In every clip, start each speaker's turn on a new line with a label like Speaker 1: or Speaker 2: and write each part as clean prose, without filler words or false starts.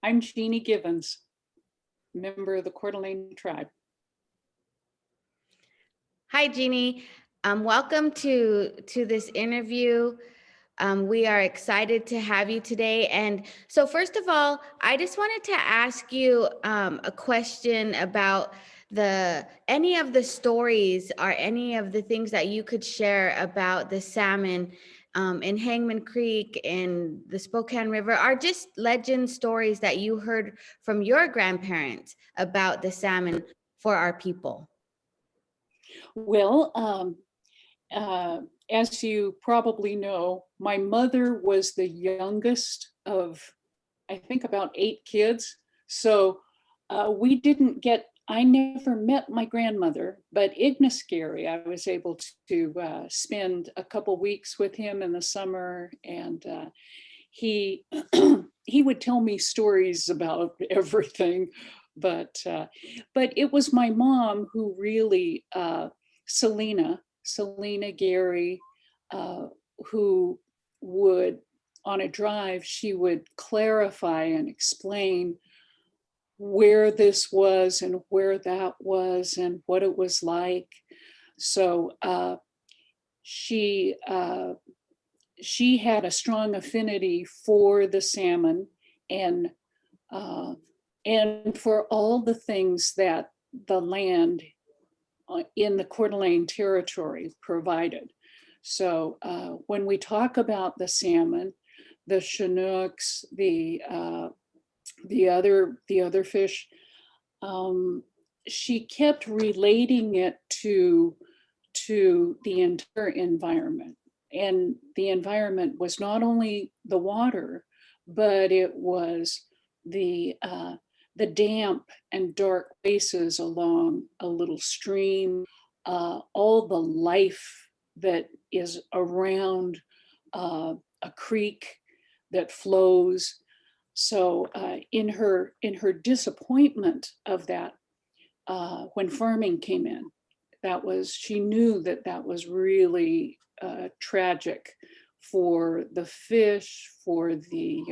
Speaker 1: I'm Jeanne Givens, member of the Coeur d'Alene tribe.
Speaker 2: Hi, Jeanne. Welcome to this interview. We are excited to have you today. And so first of all, I just wanted to ask you a question about any of the stories or any of the things that you could share about the salmon in Hangman Creek and the Spokane River, are just legend stories that you heard from your grandparents about the salmon for our people.
Speaker 1: Well, as you probably know, my mother was the youngest of, I think, about 8 kids. So I never met my grandmother, but Ignace Gary, I was able to spend a couple weeks with him in the summer, and he he would tell me stories about everything, but it was my mom who really, Selena Gary, who would, on a drive, she would clarify and explain where this was and where that was and what it was like. So she had a strong affinity for the salmon and for all the things that the land in the Coeur d'Alene territory provided. So when we talk about the salmon, the Chinooks, the other fish, she kept relating it to the entire environment. And the environment was not only the water, but it was the damp and dark places along a little stream, all the life that is around a creek that flows. So in her disappointment of that, when farming came in, she knew that was really tragic for the fish, for the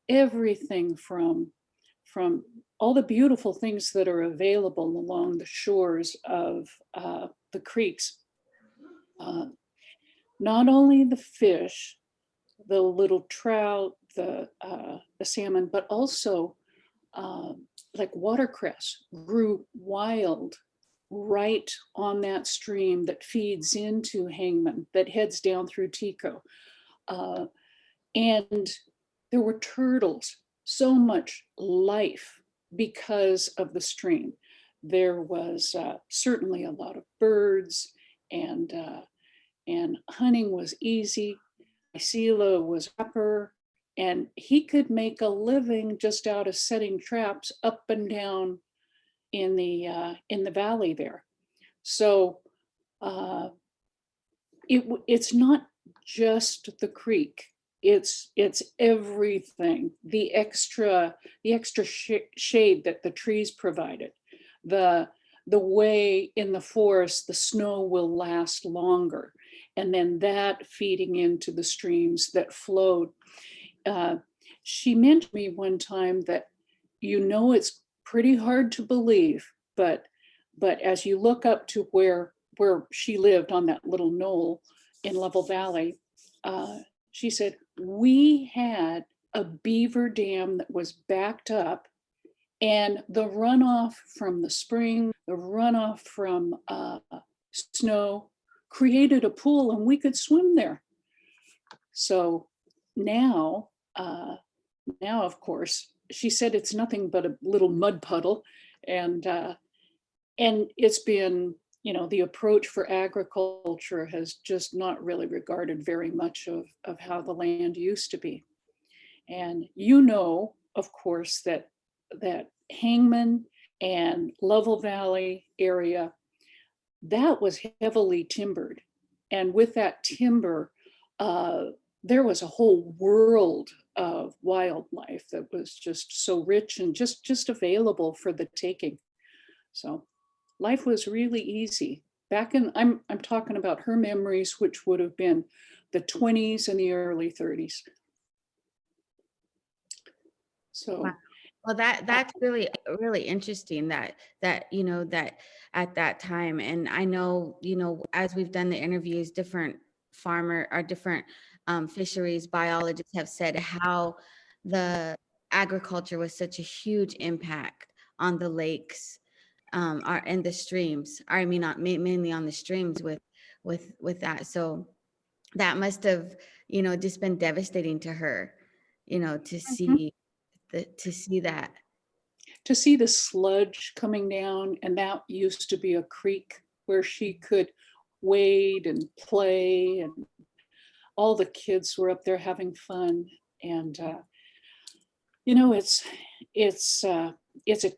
Speaker 1: everything from all the beautiful things that are available along the shores of the creeks. Not only the fish, the little trout, the salmon, but also like watercress grew wild right on that stream that feeds into Hangman, that heads down through Tico. And there were turtles, so much life because of the stream. There was certainly a lot of birds, and hunting was easy. Sila was rapper, and he could make a living just out of setting traps up and down in the valley there. So it's not just the creek. It's everything. The extra shade that the trees provided, the way in the forest the snow will last longer, and then that feeding into the streams that flowed. She mentioned to me one time that, it's pretty hard to believe, but as you look up to where she lived on that little knoll in Level Valley, she said, we had a beaver dam that was backed up, and the runoff from the spring, the runoff from snow created a pool, and we could swim there. So now, of course, she said it's nothing but a little mud puddle, and it's been, the approach for agriculture has just not really regarded very much of how the land used to be. And of course, that Hangman and Level Valley area, that was heavily timbered. And with that timber, there was a whole world of wildlife that was just so rich and just available for the taking. So life was really easy. I'm talking about her memories, which would have been the 20s and the early 30s. So, wow.
Speaker 2: Well, that's really really interesting that that at that time, and I know as we've done the interviews, different farmer or different fisheries biologists have said how the agriculture was such a huge impact on the lakes, are and the streams. I mean, not mainly on the streams with that. So that must have just been devastating to her, to
Speaker 1: Mhm.
Speaker 2: see that.
Speaker 1: To see the sludge coming down, and that used to be a creek where she could wade and play, and all the kids were up there having fun. And you know, it's a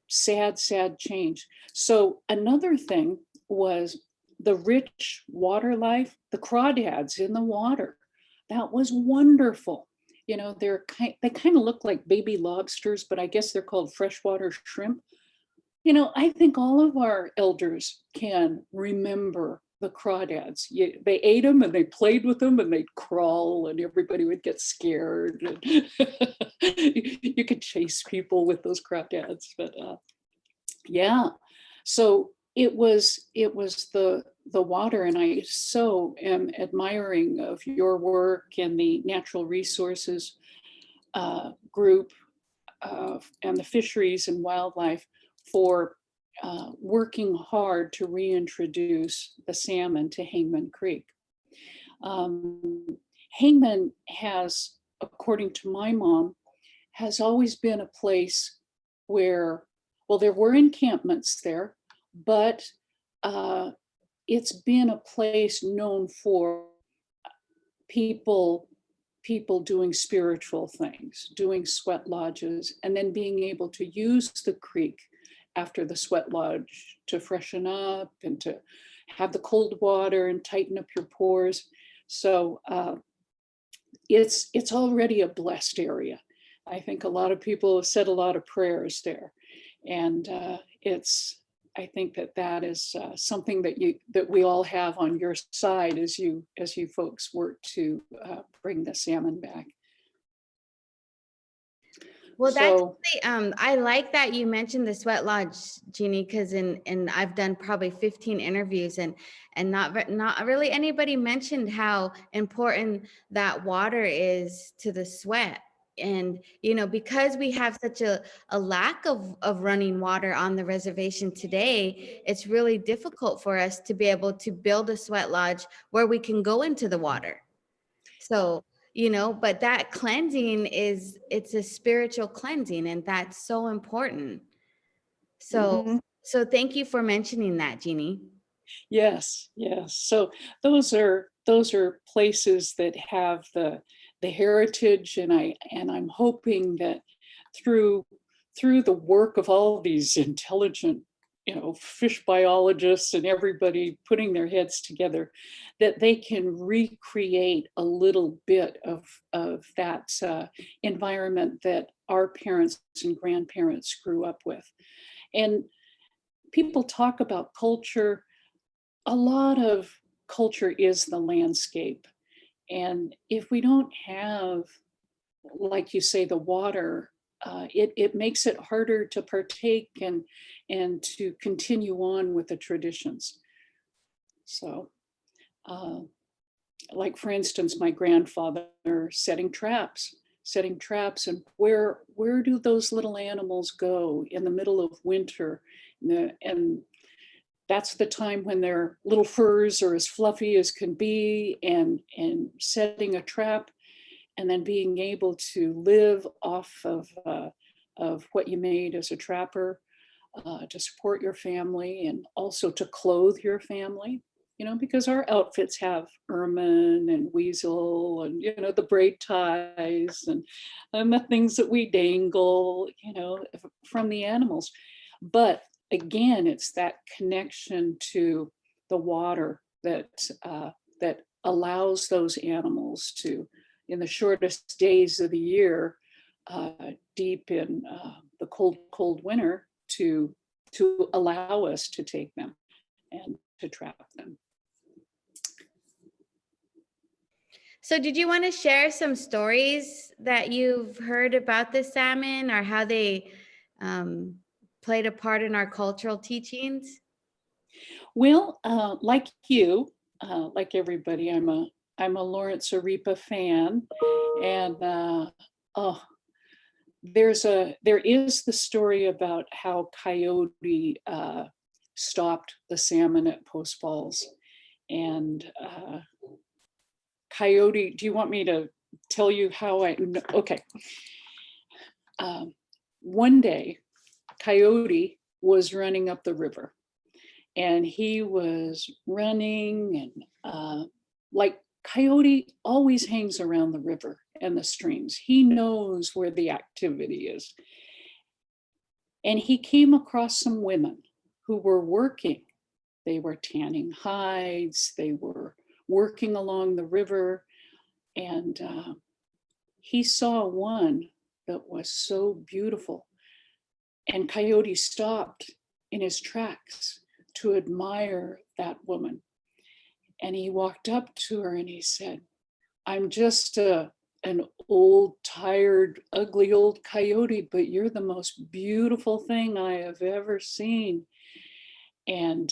Speaker 1: sad, sad change. So another thing was the rich water life, the crawdads in the water. That was wonderful. You know, they kind of look like baby lobsters, but I guess they're called freshwater shrimp. You know, I think all of our elders can remember the crawdads. They ate them and they played with them and they'd crawl and everybody would get scared. And you could chase people with those crawdads, but yeah. So it was the water, and I so am admiring of your work and the natural resources group and the fisheries and wildlife for working hard to reintroduce the salmon to Hangman Creek. Hangman has, according to my mom, has always been a place where, well, there were encampments there, but uh, it's been a place known for people people doing spiritual things, doing sweat lodges, and then being able to use the creek after the sweat lodge to freshen up and to have the cold water and tighten up your pores. So it's already a blessed area. I think a lot of people have said a lot of prayers there, and it's. I think that that is something that we all have on your side as you folks work to bring the salmon back.
Speaker 2: Well, that's
Speaker 1: So
Speaker 2: really, I like that you mentioned the sweat lodge, Jeannie, because in I've done probably 15 interviews, and not really anybody mentioned how important that water is to the sweat. And because we have such a lack of running water on the reservation today, it's really difficult for us to be able to build a sweat lodge where we can go into the water. So, but that cleansing it's a spiritual cleansing, and that's so important. So,
Speaker 1: mhm.
Speaker 2: so thank you for mentioning that, Jeannie.
Speaker 1: Yes, yes. So those are places that have the heritage, and I'm hoping that through through the work of all these intelligent, you know, fish biologists and everybody putting their heads together, that they can recreate a little bit of that environment that our parents and grandparents grew up with. And people talk about culture, a lot of culture is the landscape. And if we don't have, like you say, the water, it makes it harder to partake and to continue on with the traditions. So, uh, like for instance, my grandfather setting traps, and where do those little animals go in the middle of winter? And that's the time when their little furs are as fluffy as can be, and setting a trap, and then being able to live off of what you made as a trapper, to support your family and also to clothe your family, you know, because our outfits have ermine and weasel and, you know, the braid ties and the things that we dangle, you know, from the animals. But again, it's that connection to the water that allows those animals to, in the shortest days of the year, uh, deep in the cold, cold winter, to allow us to take them and to trap them.
Speaker 2: So, did you want to share some stories that you've heard about the salmon, or how they played a part in our cultural teachings?
Speaker 1: Well, like you, like everybody, I'm a Lawrence Arepa fan, and oh, there is the story about how Coyote stopped the salmon at Post Falls, and Coyote. Do you want me to tell you how I? Okay. One day, Coyote was running up the river, and he was running, and like Coyote always hangs around the river and the streams. He knows where the activity is. And he came across some women who were working. They were tanning hides, they were working along the river, and he saw one that was so beautiful. And Coyote stopped in his tracks to admire that woman. And he walked up to her and he said, I'm just an old, tired, ugly old coyote, but you're the most beautiful thing I have ever seen. And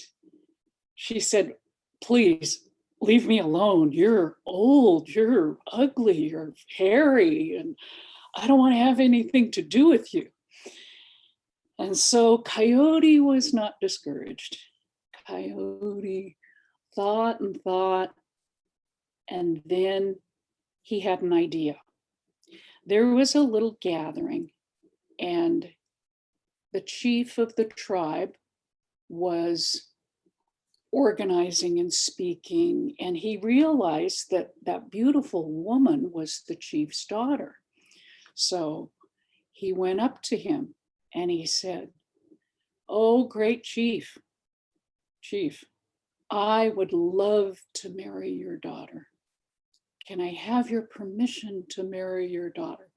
Speaker 1: she said, please leave me alone. You're old, you're ugly, you're hairy, and I don't want to have anything to do with you. And so Coyote was not discouraged. Coyote thought and thought, and then he had an idea. There was a little gathering, and the chief of the tribe was organizing and speaking, and he realized that that beautiful woman was the chief's daughter. So he went up to him and he said, oh, great chief, I would love to marry your daughter. Can I have your permission to marry your daughter?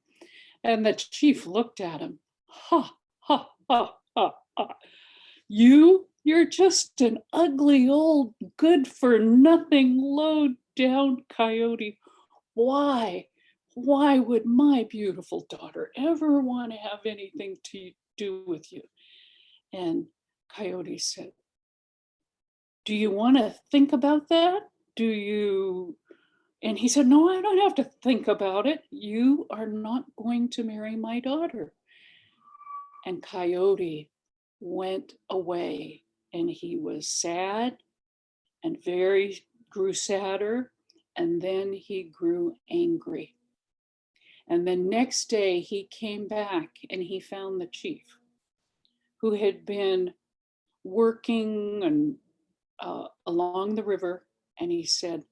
Speaker 1: And the chief looked at him. Ha, ha, ha, ha, ha. You're just an ugly old good for nothing low down coyote. Why would my beautiful daughter ever want to have anything to do with you? And Coyote said, do you want to think about that? Do you? And he said, no, I don't have to think about it. You are not going to marry my daughter. And Coyote went away, and he was sad and grew sadder. And then he grew angry. And the next day he came back and he found the chief, who had been working and along the river. And he said,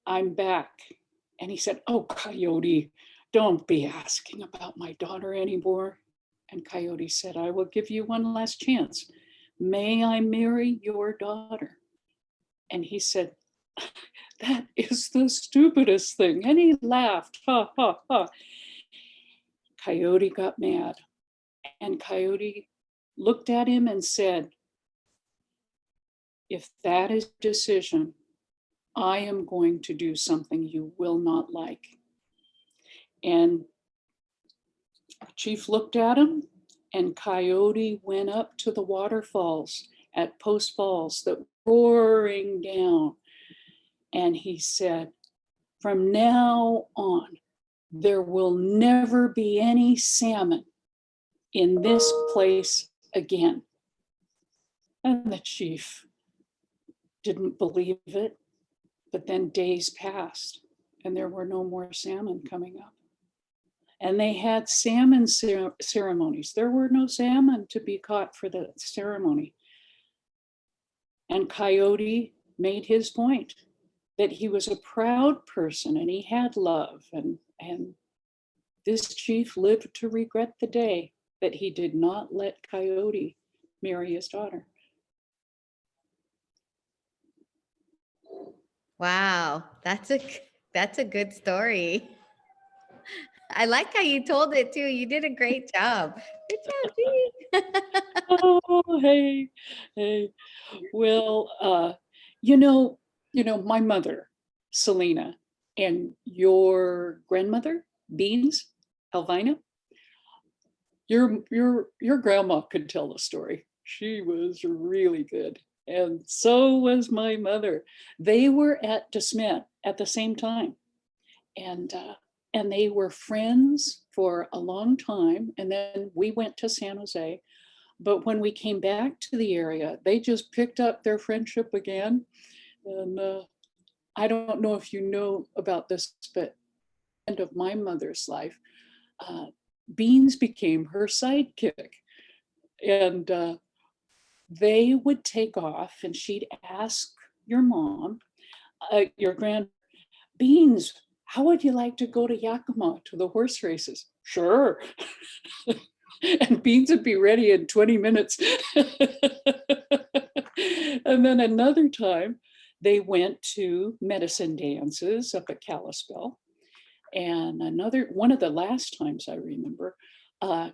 Speaker 1: I'm back. And he said, oh, Coyote, don't be asking about my daughter anymore. And Coyote said, I will give you one last chance. May I marry your daughter? And he said, that is the stupidest thing. And he laughed, ha, ha, ha. Coyote got mad. And Coyote looked at him and said, if that is your decision, I am going to do something you will not like. And Chief looked at him, and Coyote went up to the waterfalls at Post Falls that were roaring down. And he said, from now on, there will never be any salmon in this place again. And the chief didn't believe it, but then days passed and there were no more salmon coming up. And they had salmon ceremonies. There were no salmon to be caught for the ceremony. And Coyote made his point that he was a proud person and he had love. And this chief lived to regret the day that he did not let Coyote marry his daughter.
Speaker 2: Wow, that's a good story. I like how you told it too. You did a great job. Good job, Jeanne.
Speaker 1: Oh, hey. Well, my mother, Selena, and your grandmother, Beans, Elvina, your grandma could tell the story. She was really good. And so was my mother. They were at DeSmet at the same time. And they were friends for a long time. And then we went to San Jose. But when we came back to the area, they just picked up their friendship again. And I don't know if you know about this, but end of my mother's life, uh, Beans became her sidekick. And they would take off and she'd ask your mom, your grand Beans, how would you like to go to Yakima to the horse races? Sure. And Beans would be ready in 20 minutes. And then another time, they went to medicine dances up at Kalispell. And one of the last times I remember,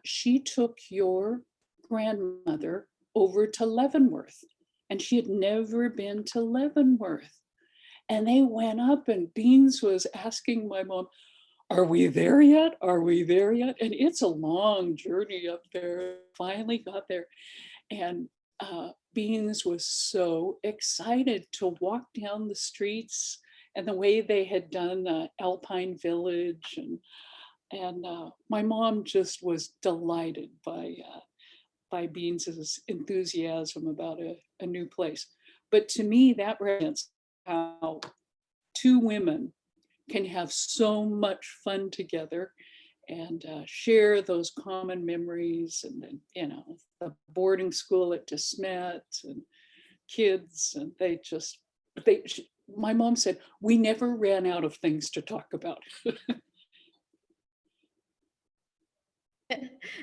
Speaker 1: she took your grandmother over to Leavenworth, and she had never been to Leavenworth. And they went up, and Beans was asking my mom, are we there yet? Are we there yet? And it's a long journey up there. Finally got there. And Beans was so excited to walk down the streets and the way they had done Alpine Village. And my mom just was delighted by Beans's enthusiasm about a new place. But to me, that represents how two women can have so much fun together and share those common memories. And then, the boarding school at DeSmet and kids, and my mom said, we never ran out of things to talk about.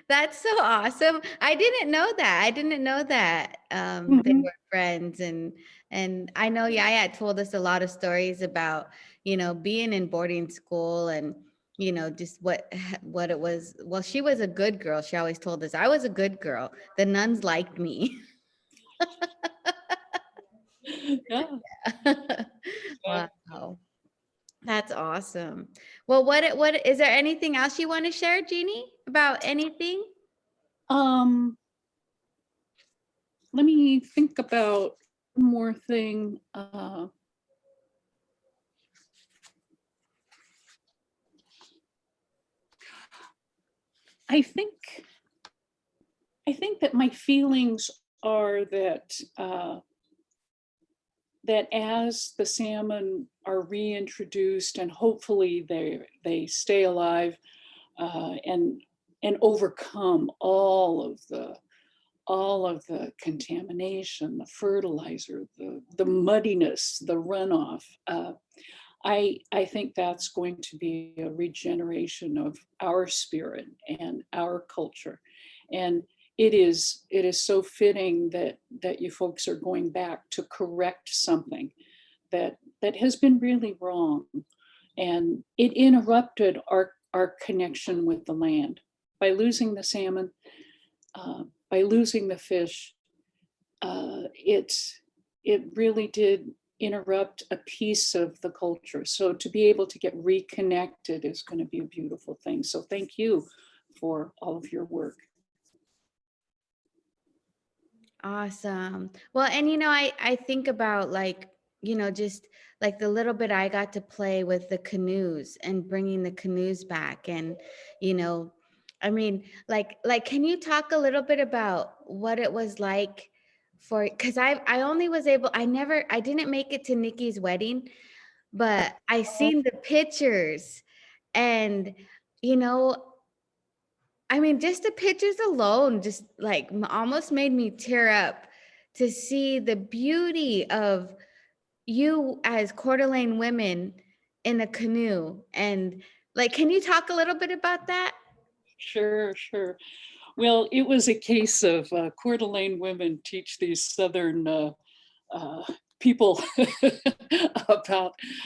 Speaker 2: That's so awesome. I didn't know that. I didn't know that they
Speaker 1: Mhm.
Speaker 2: were friends, and I know Yaya had told us a lot of stories about, being in boarding school and, just what it was. Well, she was a good girl. She always told us I was a good girl. The nuns liked me.
Speaker 1: Yeah.
Speaker 2: Wow. That's awesome. Well, what is there anything else you want to share, Jeannie, about anything?
Speaker 1: Um, Let me think about one more thing. I think that my feelings are that as the salmon are reintroduced and hopefully they stay alive, and overcome all of the contamination, the fertilizer, the muddiness, the runoff. I think that's going to be a regeneration of our spirit and our culture. And it is so fitting that you folks are going back to correct something that has been really wrong. And it interrupted our connection with the land. By losing the salmon, by losing the fish, it really did interrupt a piece of the culture. So to be able to get reconnected is going to be a beautiful thing. So thank you for all of your work.
Speaker 2: Awesome. Well, and I think about, like, just like the little bit I got to play with the canoes and bringing the canoes back, and you know, I mean, like can you talk a little bit about what it was like because I only was able I didn't make it to Nikki's wedding, but I seen the pictures, and you know I mean, just the pictures alone just like almost made me tear up to see the beauty of you as Coeur d'Alene women in a canoe. And like, can you talk a little bit about that?
Speaker 1: Sure, sure. Well, it was a case of Coeur d'Alene women teach these Southern uh, people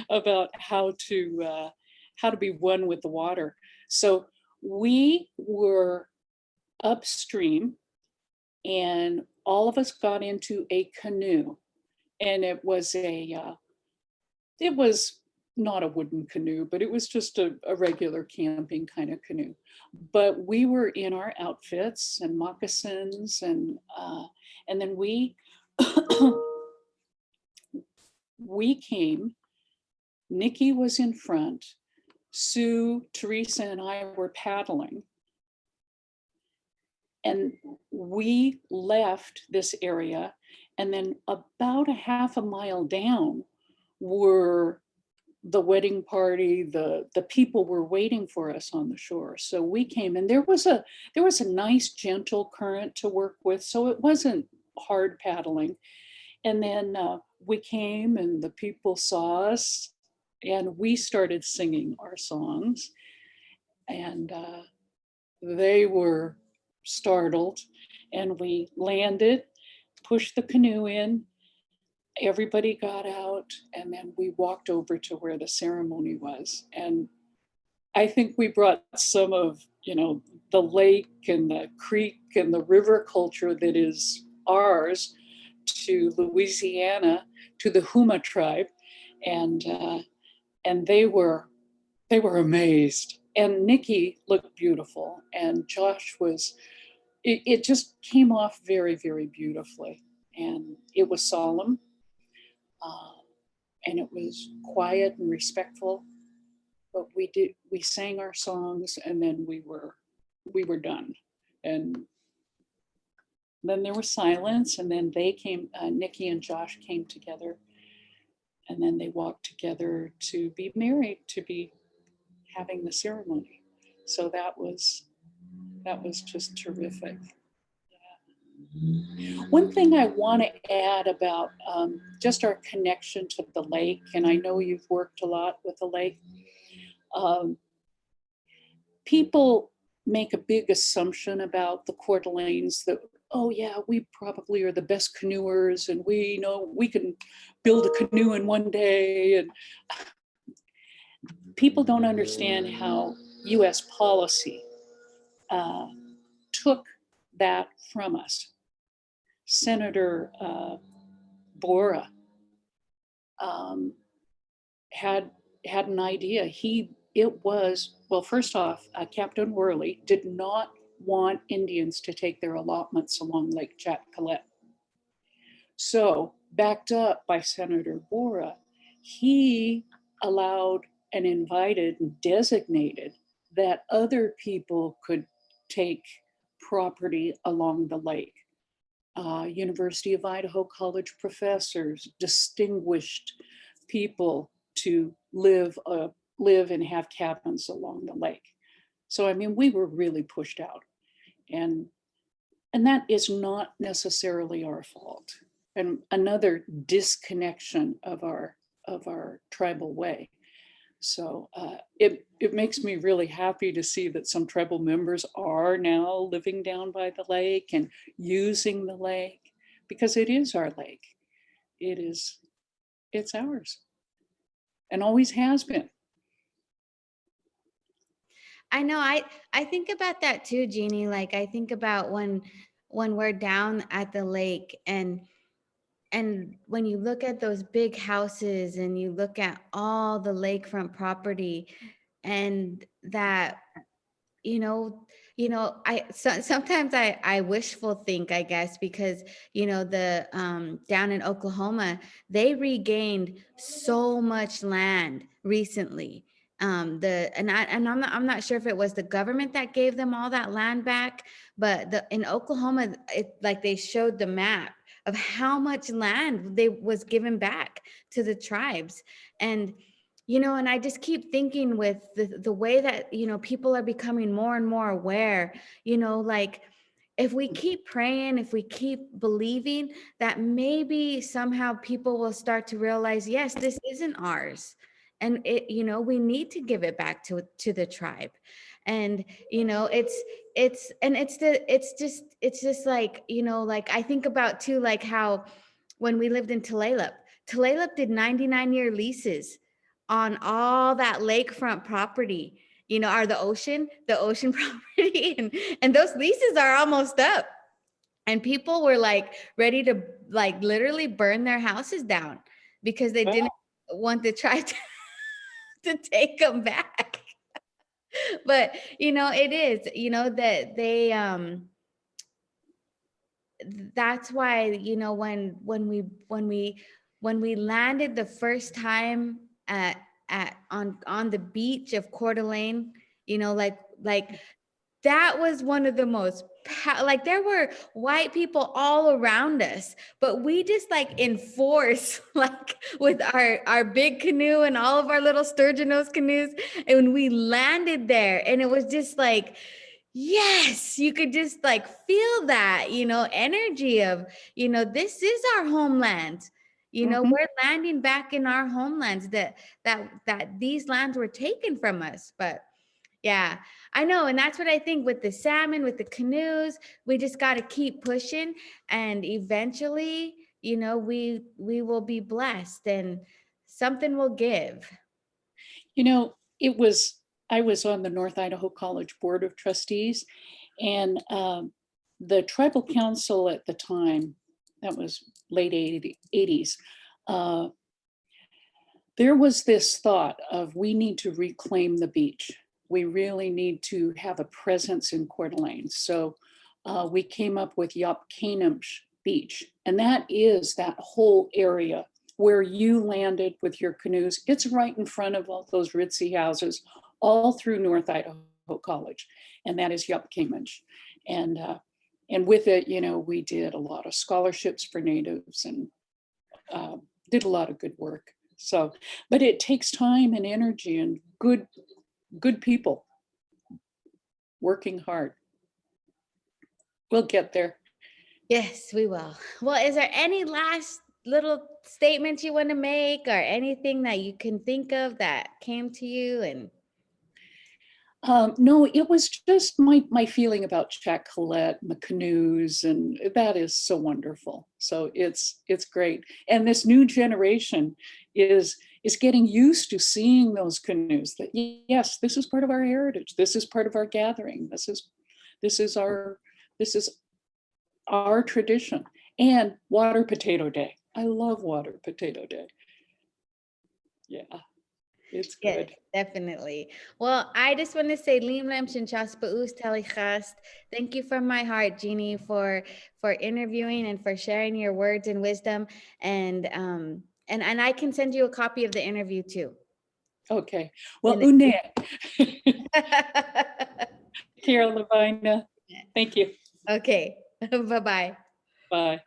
Speaker 1: about how to be one with the water. So we were upstream, and all of us got into a canoe, and it was not a wooden canoe, but it was just a regular camping kind of canoe. But we were in our outfits and moccasins, and then we we came. Nikki was in front. Sue, Teresa, and I were paddling. And we left this area, and then about a half a mile down were the wedding party. The people were waiting for us on the shore. So we came, and there was a nice gentle current to work with, so it wasn't hard paddling. And then we came, and the people saw us, and we started singing our songs, and they were startled. And we landed, pushed the canoe in, everybody got out, and then we walked over to where the ceremony was. And I think we brought some of, the lake and the creek and the river culture that is ours to Louisiana, to the Huma tribe, and they were amazed. And Nikki looked beautiful, and Josh was. It just came off very, very beautifully, and it was solemn, uh, and it was quiet and respectful. But we sang our songs, and then we were done, and then there was silence, and then they came. Nikki and Josh came together, and then they walked together to be married, to be having the ceremony. So that was just terrific. One thing I want to add about just our connection to the lake, and I know you've worked a lot with the lake. Um, People make a big assumption about the Coeur d'Alenes that, oh yeah, we probably are the best canoers, and we know we can build a canoe in one day. And people don't understand how US policy took that from us. Senator Bora um, had an idea. Well, first off, Captain Worley did not want Indians to take their allotments along Lake Chatcalet. So, backed up by Senator Bora, he allowed and invited and designated that other people could take property along the lake. University of Idaho College professors, distinguished people to live and have cabins along the lake. So I mean, we were really pushed out, and that is not necessarily our fault. And another disconnection of our tribal way. So it makes me really happy to see that some tribal members are now living down by the lake and using the lake, because it is our lake. It's ours, and always has been.
Speaker 2: I know. I think about that too, Jeannie. Like I think about when we're down at the lake, and when you look at those big houses and you look at all the lakefront property, and that, sometimes I wishful think, I guess, because the down in Oklahoma, they regained so much land recently. I'm not sure if it was the government that gave them all that land back, but in Oklahoma, like they showed the map of how much land they was given back to the tribes. And and I just keep thinking with the way that, people are becoming more and more aware, like if we keep praying, if we keep believing, that maybe somehow people will start to realize, yes, this isn't ours. And we need to give it back to the tribe. And, it's just like, like I think about too, like how when we lived in Tulalip did 99-year leases on all that lakefront property, are the ocean property. And those leases are almost up. And people were like ready to like literally burn their houses down because they didn't want the tribe to to take them back. But it is, that they that's why, when we landed the first time on the beach of Coeur d'Alene, like that was one of the most like there were white people all around us, but we just like enforce like with our big canoe and all of our little sturgeon-nose canoes, and when we landed there, and it was just like, yes, you could just like feel that energy of this is our homeland.
Speaker 1: Mhm.
Speaker 2: We're landing back in our homelands that these lands were taken from us. But yeah, I know. And that's what I think with the salmon, with the canoes, we just got to keep pushing, and eventually, we will be blessed and something will give.
Speaker 1: It was, I was on the North Idaho College Board of Trustees, and the tribal council at the time, that was late 80s, there was this thought of, we need to reclaim the beach. We really need to have a presence in Coeur d'Alene. So we came up with Yopkanimsh Beach, and that is that whole area where you landed with your canoes. It's right in front of all those ritzy houses, all through North Idaho College, and that is Yopkanimsh. And with it, we did a lot of scholarships for natives, and did a lot of good work. So, but it takes time and energy and good people working hard. We'll get there.
Speaker 2: Yes, we will. Well, is there any last little statements you want to make, or anything that you can think of that came to you? And
Speaker 1: No, it was just my feeling about Jack Collette and the canoes, and that is so wonderful. So it's great, and this new generation is getting used to seeing those canoes. That yes, this is part of our heritage. This is part of our gathering. This is our tradition. And Water Potato Day. I love Water Potato Day. Yeah, it's
Speaker 2: yes,
Speaker 1: good.
Speaker 2: definitely. Well, I just want to say, Limlem Shinchaspaus Telichast. Thank you from my heart, Jeannie, for interviewing and for sharing your words and wisdom. And I can send you a copy of the interview too.
Speaker 1: Okay. Well,
Speaker 2: And
Speaker 1: Une. Carol Levina. Thank you.
Speaker 2: okay. Bye-bye.
Speaker 1: Bye.